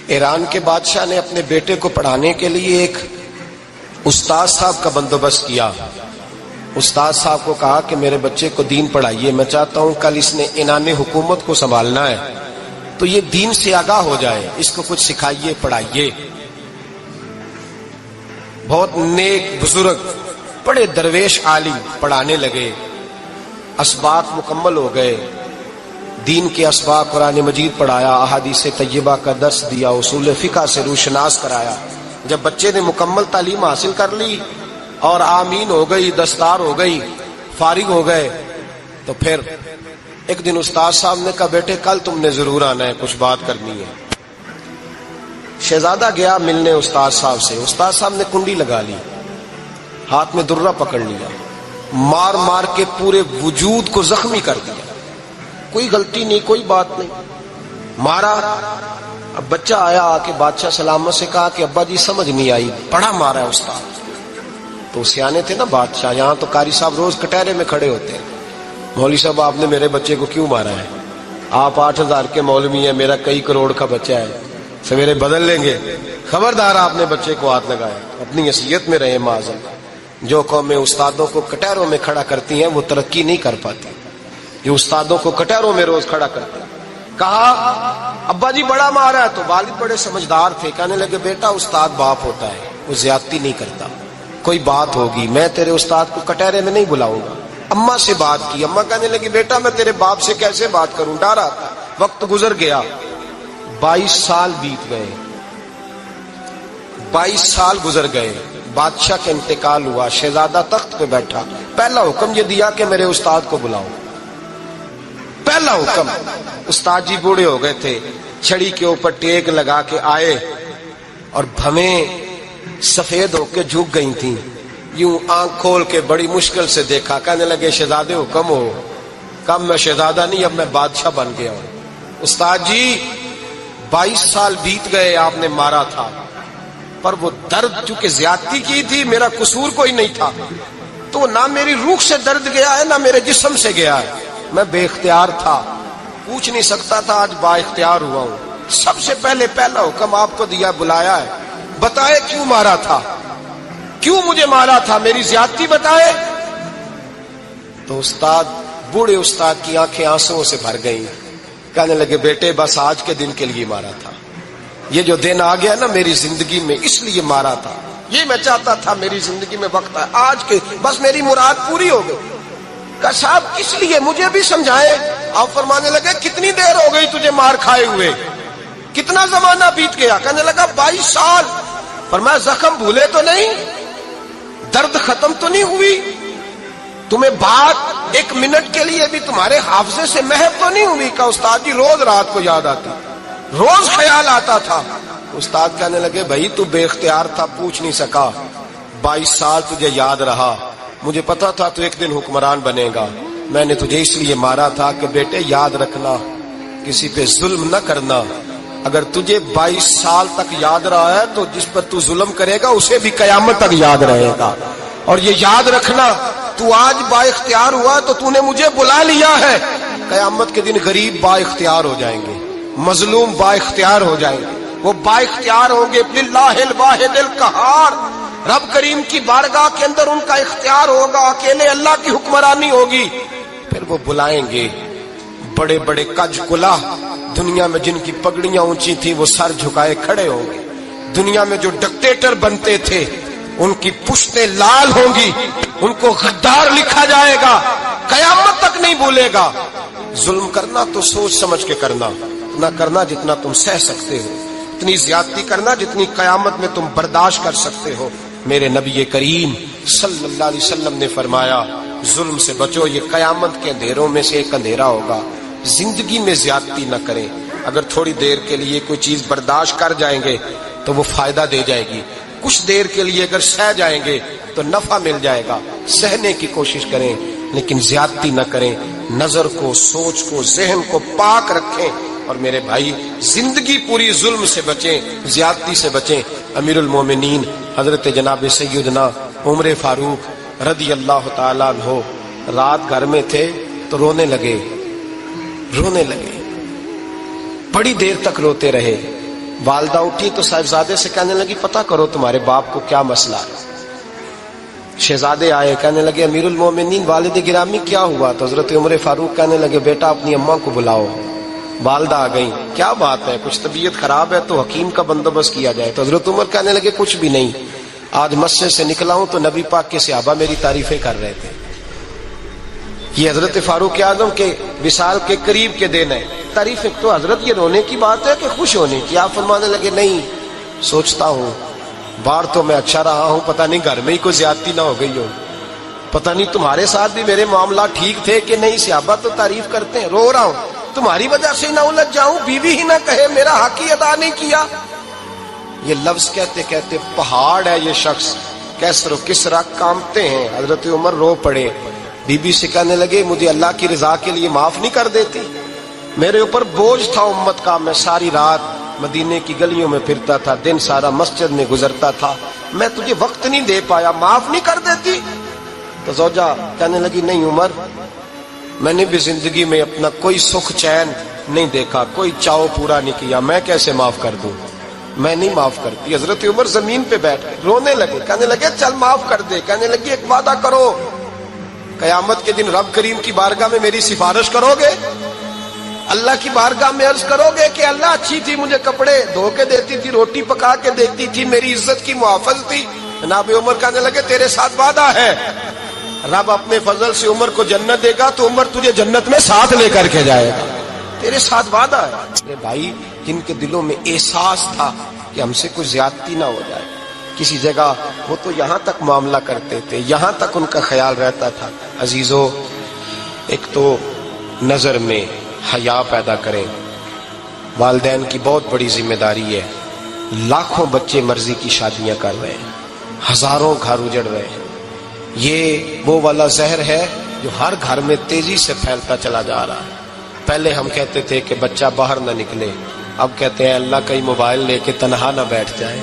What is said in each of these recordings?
ایران کے بادشاہ نے اپنے بیٹے کو پڑھانے کے لیے ایک استاد صاحب کا بندوبست کیا. استاد صاحب کو کہا کہ میرے بچے کو دین پڑھائیے، میں چاہتا ہوں کل اس نے عنان حکومت کو سنبھالنا ہے تو یہ دین سے آگاہ ہو جائے، اس کو کچھ سکھائیے، پڑھائیے. بہت نیک بزرگ بڑے درویش عالم پڑھانے لگے، اسباق مکمل ہو گئے، دین کے اسباق قرآن مجید پڑھایا، احادیث طیبہ کا درس دیا، اصول فقہ سے روشناس کرایا. جب بچے نے مکمل تعلیم حاصل کر لی اور آمین ہو گئی، دستار ہو گئی، فارغ ہو گئے، تو پھر ایک دن استاد صاحب نے کہا بیٹے کل تم نے ضرور آنا ہے، کچھ بات کرنی ہے. شہزادہ گیا ملنے استاد صاحب سے. استاد صاحب نے کنڈی لگا لی، ہاتھ میں درہ پکڑ لیا، مار مار کے پورے وجود کو زخمی کر دیا. کوئی غلطی نہیں، کوئی بات نہیں، مارا. اب بچہ آیا آ کے بادشاہ سلامت سے کہا کہ ابا جی سمجھ نہیں آئی، بڑا مارا ہے استاد. تو سیانے تھے نا بادشاہ، یہاں تو قاری صاحب روز کٹہرے میں کھڑے ہوتے ہیں، مولوی صاحب آپ نے میرے بچے کو کیوں مارا ہے؟ آپ 8,000 کے مولوی ہیں، میرا کئی کروڑ کا بچہ ہے، سویرے بدل لیں گے. خبردار آپ نے بچے کو ہاتھ لگایا، اپنی حیثیت میں رہے معاذ. جو قومیں استادوں کو کٹہروں میں کھڑا کرتی ہیں وہ ترقی نہیں کر پاتی. جو استادوں کو کٹہروں میں روز کھڑا کرتے ہیں. کہا ابا جی بڑا مارا ہے، تو والد بڑے سمجھدار تھے، کہنے لگے بیٹا استاد باپ ہوتا ہے، وہ زیادتی نہیں کرتا، کوئی بات ہوگی میں تیرے استاد کو کٹہرے میں نہیں بلاؤں گا. اماں سے بات کی، اماں کہنے لگی بیٹا میں تیرے باپ سے کیسے بات کروں، ڈر آتا. وقت گزر گیا، 22 سال بیت گئے، 22 سال گزر گئے. بادشاہ کا انتقال ہوا، شہزادہ تخت پہ بیٹھا. پہلا حکم یہ دیا کہ میرے استاد کو بلاؤ. پہلا حکم. استاد جی بوڑھے ہو گئے تھے، چھڑی کے اوپر ٹیک لگا کے آئے اور بھویں سفید ہو کے جھک گئی تھیں. یوں آنکھ کھول کے بڑی مشکل سے دیکھا، کہنے لگے شہزادے حکم ہو. کم میں شہزادہ نہیں، اب میں بادشاہ بن گیا ہوں. استاد جی 22 سال بیت گئے، آپ نے مارا تھا، پر وہ درد چونکہ زیادتی کی تھی، میرا قصور کوئی نہیں تھا، تو نہ میری روح سے درد گیا ہے نہ میرے جسم سے گیا ہے. میں بے اختیار تھا، پوچھ نہیں سکتا تھا، آج با اختیار ہوا ہوں. سب سے پہلے پہلا حکم آپ کو دیا، بلایا ہے، بتائے کیوں مارا تھا، کیوں مجھے مارا تھا، میری زیادتی بتائے. تو استاد بوڑھے استاد کی آنکھیں آنسوؤں سے بھر گئیں. کہنے لگے بیٹے بس آج کے دن کے لیے مارا تھا، یہ جو دن آ گیا نا میری زندگی میں اس لیے مارا تھا، یہ میں چاہتا تھا میری زندگی میں وقت ہے، آج کے بس میری مراد پوری ہو گئی. کہ صاحب کس لیے، مجھے بھی سمجھائے. آپ فرمانے لگے کتنی دیر ہو گئی تجھے مار کھائے ہوئے، کتنا زمانہ بیت گیا. کہنے لگا 22 سال. فرمایا زخم بھولے تو نہیں، درد ختم تو نہیں ہوئی، تمہیں بات 1 منٹ کے لیے بھی تمہارے حافظے سے محو تو نہیں ہوئی. کہ استاد جی روز رات کو یاد آتی، روز خیال آتا تھا. استاد کہنے لگے بھائی تو بے اختیار تھا، پوچھ نہیں سکا، 22 سال تجھے یاد رہا، مجھے پتا تھا تو ایک دن حکمران بنے گا، میں نے تجھے اس لیے مارا تھا کہ بیٹے یاد رکھنا، کسی پہ ظلم نہ کرنا. اگر تجھے 22 سال تک یاد رہا ہے تو جس پر تو ظلم کرے گا اسے بھی قیامت تک یاد رہے گا. اور یہ یاد رکھنا تو آج با اختیار ہوا تو تو نے مجھے بلا لیا ہے، قیامت کے دن غریب با اختیار ہو جائیں گے، مظلوم با اختیار ہو جائیں گے. وہ با اختیار ہوں گے للہ الواحد القہار، رب کریم کی بارگاہ کے اندر ان کا اختیار ہوگا، اکیلے اللہ کی حکمرانی ہوگی. پھر وہ بلائیں گے بڑے بڑے کج کلا، دنیا میں جن کی پگڑیاں اونچی تھی وہ سر جھکائے کھڑے ہوں گے. دنیا میں جو ڈکٹیٹر بنتے تھے ان کی پشتیں لال ہوں گی، ان کو غدار لکھا جائے گا، قیامت تک نہیں بھولے گا. ظلم کرنا تو سوچ سمجھ کے کرنا، اتنا کرنا جتنا تم سہ سکتے ہو، اتنی زیادتی کرنا جتنی قیامت میں تم برداشت کر سکتے ہو. میرے نبی کریم صلی اللہ علیہ وسلم نے فرمایا ظلم سے بچو، یہ قیامت کے اندھیروں میں سے ایک اندھیرا ہوگا. زندگی میں زیادتی نہ کریں. اگر تھوڑی دیر کے لیے کوئی چیز برداشت کر جائیں گے تو وہ فائدہ دے جائے گی، کچھ دیر کے لیے اگر سہ جائیں گے تو نفع مل جائے گا. سہنے کی کوشش کریں لیکن زیادتی نہ کریں. نظر کو، سوچ کو، ذہن کو پاک رکھیں. اور میرے بھائی زندگی پوری ظلم سے بچیں، زیادتی سے بچیں. امیر المومنین حضرت جناب سیدنا عمر فاروق رضی اللہ تعالیٰ عنہ رات گھر میں تھے تو رونے لگے، بڑی دیر تک روتے رہے. والدہ اٹھی تو صاحبزادے سے کہنے لگی پتہ کرو تمہارے باپ کو کیا مسئلہ ہے۔ شہزادے آئے، کہنے لگے امیر المومنین والد گرامی کیا ہوا؟ تو حضرت عمر فاروق کہنے لگے بیٹا اپنی اماں کو بلاؤ۔ والدہ آ گئی، کیا بات ہے؟ کچھ طبیعت خراب ہے تو حکیم کا بندوبست کیا جائے۔ تو حضرت عمر کہنے لگے کچھ بھی نہیں، آج مسجد سے نکلا ہوں تو نبی پاک کے صحابہ میری تعریفیں کر رہے تھے۔ یہ حضرت فاروق اعظم کے وصال کے قریب کے دن ہے۔ تعریفیں تو حضرت یہ رونے کی بات ہے کہ خوش ہونے کی؟ آپ فرمانے لگے نہیں، سوچتا ہوں باہر تو میں اچھا رہا ہوں، پتہ نہیں گھر میں ہی کوئی زیادتی نہ ہو گئی ہو، پتہ نہیں تمہارے ساتھ بھی میرے معاملات ٹھیک تھے کہ نہیں، صحابہ تو تعریف کرتے ہیں، رو رہا ہوں تمہاری وجہ سے نہ الجھ جاؤں، بیوی ہی نہ کہے میرا حق ہی ادا نہیں کیا۔ یہ لفظ کہتے کہتے پہاڑ ہے یہ شخص، کیسر و کسرا کانپتے ہیں۔ حضرت عمر رو پڑے، بی بی سے کہنے لگے مجھے اللہ کی رضا کے لیے معاف نہیں کر دیتی؟ میرے اوپر بوجھ تھا امت کا، میں ساری رات مدینے کی گلیوں میں پھرتا تھا، دن سارا مسجد میں گزرتا تھا، میں تجھے وقت نہیں دے پایا، معاف نہیں کر دیتی؟ تو زوجہ کہنے لگی نہیں عمر، میں نے بھی زندگی میں اپنا کوئی سکھ چین نہیں دیکھا، کوئی چاؤ پورا نہیں کیا، میں کیسے معاف کر دوں؟ میں نہیں معاف کرتی۔ حضرت عمر زمین پہ بیٹھ گئے، رونے لگے، کہنے لگے چل معاف کر دے۔ کہنے لگی ایک وعدہ کرو، قیامت کے دن رب کریم کی بارگاہ میں میری سفارش کرو گے؟ اللہ کی بارگاہ میں عرض کرو گے کہ اللہ اچھی تھی، مجھے کپڑے دھو کے دیتی تھی، روٹی پکا کے دیتی تھی، میری عزت کی محافظ تھی؟ جناب عمر کہنے لگے تیرے ساتھ وعدہ ہے، رب اپنے فضل سے عمر کو جنت دے گا تو عمر تجھے جنت میں ساتھ لے کر کے جائے گا، تیرے ساتھ وعدہ ہے۔ میرے بھائی جن کے دلوں میں احساس تھا کہ ہم سے کوئی زیادتی نہ ہو جائے کسی جگہ، وہ تو یہاں تک معاملہ کرتے تھے، یہاں تک ان کا خیال رہتا تھا۔ عزیزو، ایک تو نظر میں حیا پیدا کریں، والدین کی بہت بڑی ذمہ داری ہے۔ لاکھوں بچے مرضی کی شادیاں کر رہے ہیں، ہزاروں گھر اجڑ رہے ہیں، یہ وہ والا زہر ہے جو ہر گھر میں تیزی سے پھیلتا چلا جا رہا ہے۔ پہلے ہم کہتے تھے کہ بچہ باہر نہ نکلے، اب کہتے ہیں اللہ کہیں موبائل لے کے تنہا نہ بیٹھ جائے،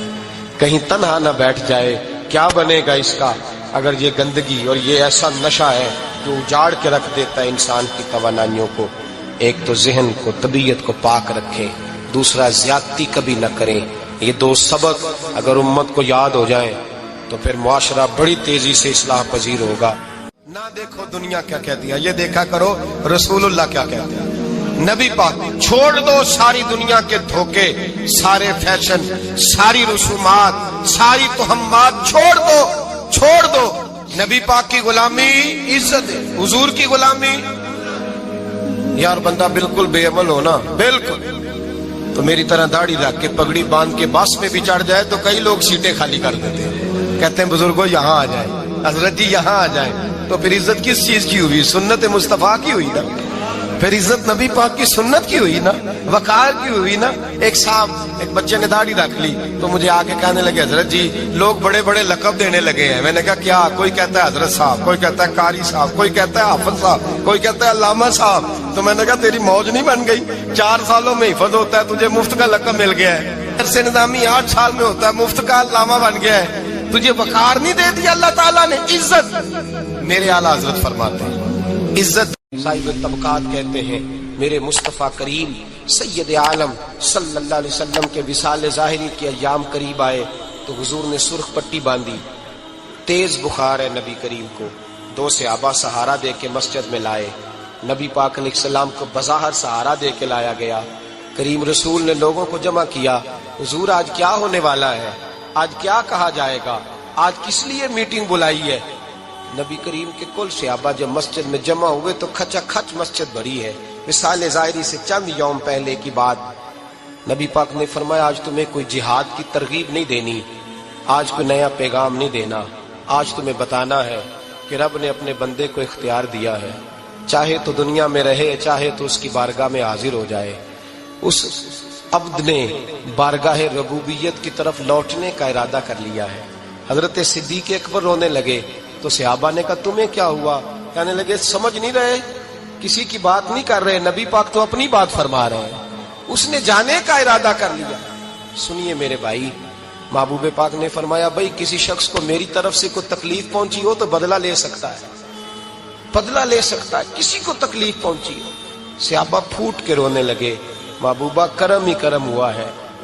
کہیں تنہا نہ بیٹھ جائے، کیا بنے گا اس کا اگر یہ گندگی اور یہ ایسا نشہ ہے جو اجاڑ کے رکھ دیتا ہے انسان کی توانائیوں کو۔ ایک تو ذہن کو، طبیعت کو پاک رکھیں، دوسرا زیادتی کبھی نہ کریں۔ یہ دو سبق اگر امت کو یاد ہو جائیں تو پھر معاشرہ بڑی تیزی سے اصلاح پذیر ہوگا۔ نہ دیکھو دنیا کیا کہتی ہے، یہ دیکھا کرو رسول اللہ کیا کہتے ہیں۔ نبی پاک چھوڑ دو ساری دنیا کے دھوکے، سارے فیشن، ساری رسومات، ساری تہمات چھوڑ دو۔ نبی پاک کی غلامی عزت ہے، حضور کی غلامی۔ یار بندہ بالکل بے عمل ہونا، بالکل تو میری طرح داڑھی رکھ کے پگڑی باندھ کے بس میں بھی چڑھ جائے تو کئی لوگ سیٹیں خالی کر دیتے ہیں، کہتے ہیں بزرگوں یہاں آ جائیں، حضرت جی یہاں آ جائیں۔ تو پھر عزت کس چیز کی ہوئی؟ سنت مصطفیٰ کی ہوئی نا، پھر عزت نبی پاک کی سنت کی ہوئی نا، وقار کی ہوئی نا۔ ایک صاحب، ایک بچے نے داڑھی رکھ لی تو مجھے آگے کہنے لگے حضرت جی لوگ بڑے بڑے لقب دینے لگے ہیں۔ میں نے کہا کیا؟ کوئی کہتا ہے حضرت صاحب، کوئی کہتا ہے قاری صاحب، کوئی کہتا ہے حافظ صاحب، کوئی کہتا ہے علامہ صاحب۔ تو میں نے کہا تیری موج نہیں بن گئی؟ 4 سالوں میں حفظ ہوتا ہے، تجھے مفت کا لقب مل گیا ہے۔ عرصے نظامی 8 سال میں ہوتا ہے، مفت کا علامہ بن گیا ہے، تجھے وقار نہیں دے دیا اللہ تعالیٰ نے؟ عزت، میرے اعلیٰ حضرت فرماتے ہیں عزت صاحب طبقات کہتے ہیں۔ میرے مصطفیٰ کریم سید عالم صلی اللہ علیہ وسلم کے وصال ظاہری کے ایام قریب آئے تو حضور نے سرخ پٹی باندھی، تیز بخار ہے نبی کریم کو، 2 صحابہ سہارا دے کے مسجد میں لائے، نبی پاک علیہ السلام کو بظاہر سہارا دے کے لایا گیا۔ کریم رسول نے لوگوں کو جمع کیا، حضور آج کیا ہونے والا ہے، آج کیا کہا جائے گا، آج کس لیے میٹنگ بلائی ہے؟ نبی کریم کے کل صحابہ جب مسجد میں جمع ہوئے تو کھچا کھچ مسجد بھری ہے۔ وصال ظاہری سے چند یوم پہلے کی بات، نبی پاک نے فرمایا آج تمہیں کوئی جہاد کی ترغیب نہیں دینی، آج کوئی نیا پیغام نہیں دینا، آج تمہیں بتانا ہے کہ رب نے اپنے بندے کو اختیار دیا ہے، چاہے تو دنیا میں رہے، چاہے تو اس کی بارگاہ میں حاضر ہو جائے۔ اس عبد نے بارگاہ ربوبیت کی طرف لوٹنے کا ارادہ کر لیا ہے۔ حضرت صدیق اکبر رونے لگے تو صحابہ نے کہا تمہیں کیا ہوا؟ کہنے لگے سمجھ نہیں رہے، کسی کی بات نہیں کر رہے، نبی پاک تو اپنی بات فرما رہے ہیں، اس نے جانے کا ارادہ کر لیا۔ سنیے میرے بھائی، محبوب پاک نے فرمایا بھائی کسی شخص کو میری طرف سے کوئی تکلیف پہنچی ہو تو بدلہ لے سکتا ہے، بدلہ لے سکتا ہے، کسی کو تکلیف پہنچی ہو۔ صحابہ پھوٹ کے رونے لگے، محبوبہ کرم ہی کرم ہوا ہے،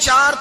4